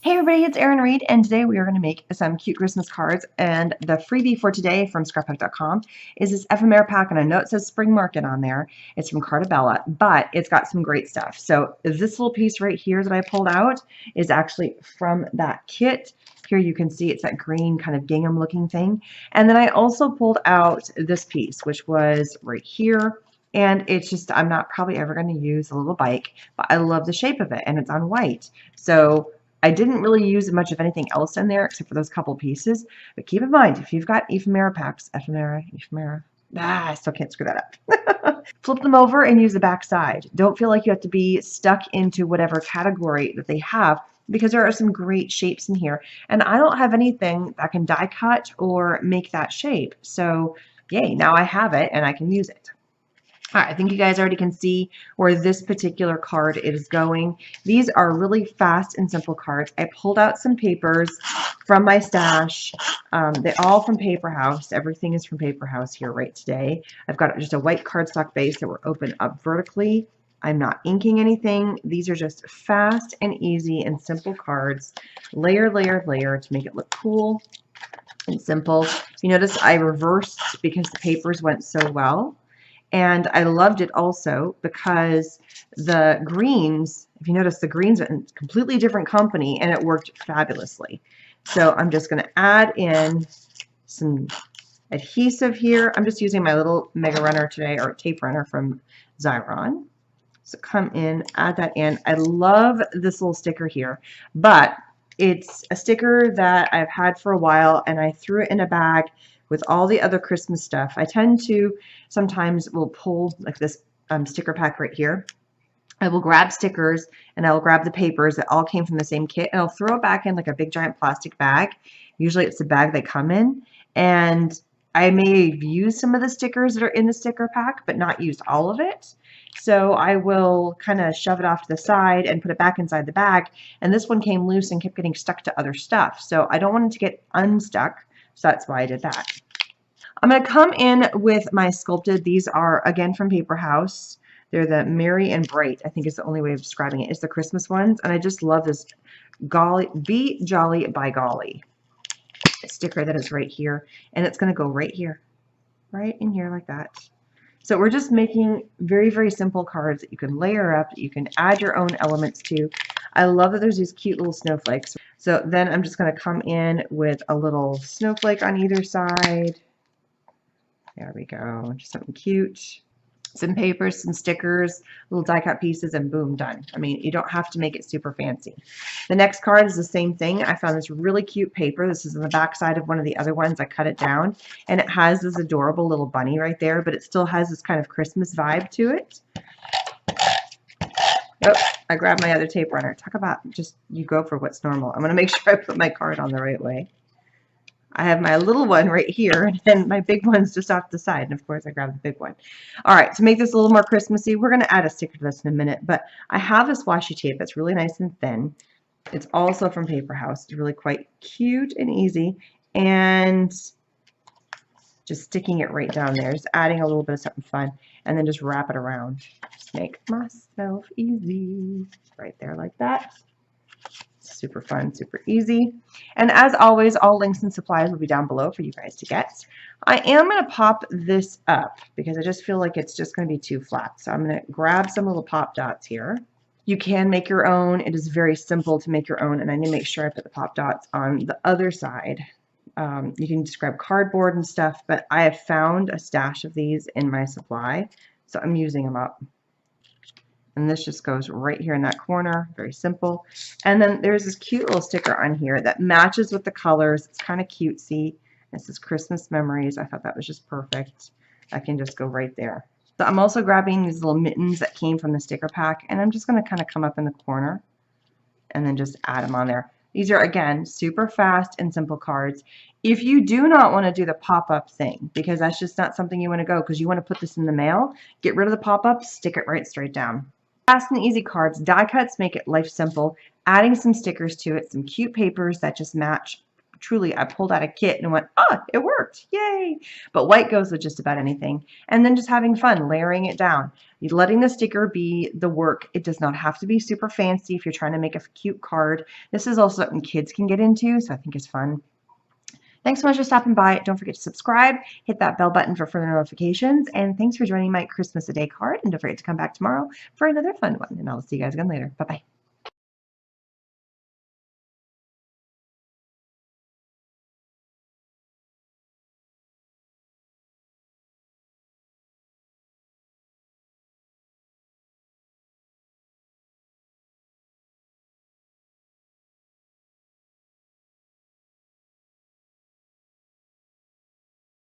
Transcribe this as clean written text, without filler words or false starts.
Hey everybody, it's Erin Reed, and today we are going to make some cute Christmas cards. And the freebie for today from scrapbook.com is this ephemera pack, and I know it says Spring Market on there. It's from Carta Bella, but it's got some great stuff. So this little piece right here that I pulled out is actually from that kit. Here you can see it's that green kind of gingham looking thing. And then I also pulled out this piece, which was right here. And it's just, I'm not probably ever going to use a little bike, but I love the shape of it, and it's on white. So I didn't really use much of anything else in there except for those couple pieces. But keep in mind, if you've got ephemera packs, ephemera, I still can't screw that up. Flip them over and use the back side. Don't feel like you have to be stuck into whatever category that they have, because there are some great shapes in here. And I don't have anything that can die cut or make that shape. So yay, now I have it and I can use it. All right, I think you guys already can see where this particular card is going. These are really fast and simple cards. I pulled out some papers from my stash. They're all from Paper House. Everything is from Paper House here right today. I've got just a white cardstock base that were open up vertically. I'm not inking anything. These are just fast and easy and simple cards. Layer, layer, layer to make it look cool and simple. You notice I reversed because the papers went so well. And I loved it also because the greens, if you notice, the greens are in a completely different company, and it worked fabulously. So I'm just going to add in some adhesive here. I'm just using my little mega runner today, or tape runner from Xyron. So come in, add that in. I love this little sticker here, but it's a sticker that I've had for a while, and I threw it in a bag with all the other Christmas stuff. I tend to sometimes will pull like this sticker pack right here. I will grab stickers and I will grab the papers that all came from the same kit, and I'll throw it back in like a big giant plastic bag. Usually it's the bag they come in, and I may have used some of the stickers that are in the sticker pack, but not used all of it. So I will kind of shove it off to the side and put it back inside the bag. And this one came loose and kept getting stuck to other stuff. So I don't want it to get unstuck. So that's why I did that. I'm going to come in with my sculpted. These are, again, from Paper House. They're the Merry and Bright, I think is the only way of describing it. It's the Christmas ones. And I just love this Be Jolly by Golly sticker that is right here. And it's going to go right here. Right in here like that. So we're just making very, very simple cards that you can layer up, that you can add your own elements to. I love that there's these cute little snowflakes. So then I'm just going to come in with a little snowflake on either side. There we go. Just something cute. Some papers, some stickers, little die cut pieces, and boom, done. I mean, you don't have to make it super fancy. The next card is the same thing. I found this really cute paper. This is on the back side of one of the other ones. I cut it down, and it has this adorable little bunny right there, but it still has this kind of Christmas vibe to it. Oh, I grabbed my other tape runner. Talk about just, you go for what's normal. I'm going to make sure I put my card on the right way. I have my little one right here, and then my big one's just off the side. And of course, I grabbed the big one. All right, to make this a little more Christmassy, we're going to add a sticker to this in a minute. But I have this washi tape that's really nice and thin. It's also from Paper House. It's really quite cute and easy. And just sticking it right down there, just adding a little bit of something fun, and then just wrap it around. Just make myself easy. Right there like that. Super fun, super easy. And as always, all links and supplies will be down below for you guys to get. I am going to pop this up because I just feel like it's just going to be too flat. So I'm going to grab some little pop dots here. You can make your own. It is very simple to make your own, and I need to make sure I put the pop dots on the other side. You can just grab cardboard and stuff, but I have found a stash of these in my supply, so I'm using them up. And this just goes right here in that corner. Very simple. And then there's this cute little sticker on here that matches with the colors. It's kind of cutesy. This is Christmas Memories. I thought that was just perfect. I can just go right there. So I'm also grabbing these little mittens that came from the sticker pack, and I'm just going to kind of come up in the corner and then just add them on there. These are, again, super fast and simple cards. If you do not want to do the pop-up thing, because that's just not something you want to go, because you want to put this in the mail, get rid of the pop-up, stick it right straight down. Fast and easy cards. Die cuts make it life simple. Adding some stickers to it, some cute papers that just match truly, I pulled out a kit and went, ah, it worked, yay. But white goes with just about anything. And then just having fun, layering it down. Letting the sticker be the work. It does not have to be super fancy if you're trying to make a cute card. This is also something kids can get into, so I think it's fun. Thanks so much for stopping by. Don't forget to subscribe, hit that bell button for further notifications, and thanks for joining my Christmas a Day card. And don't forget to come back tomorrow for another fun one. And I'll see you guys again later. Bye-bye.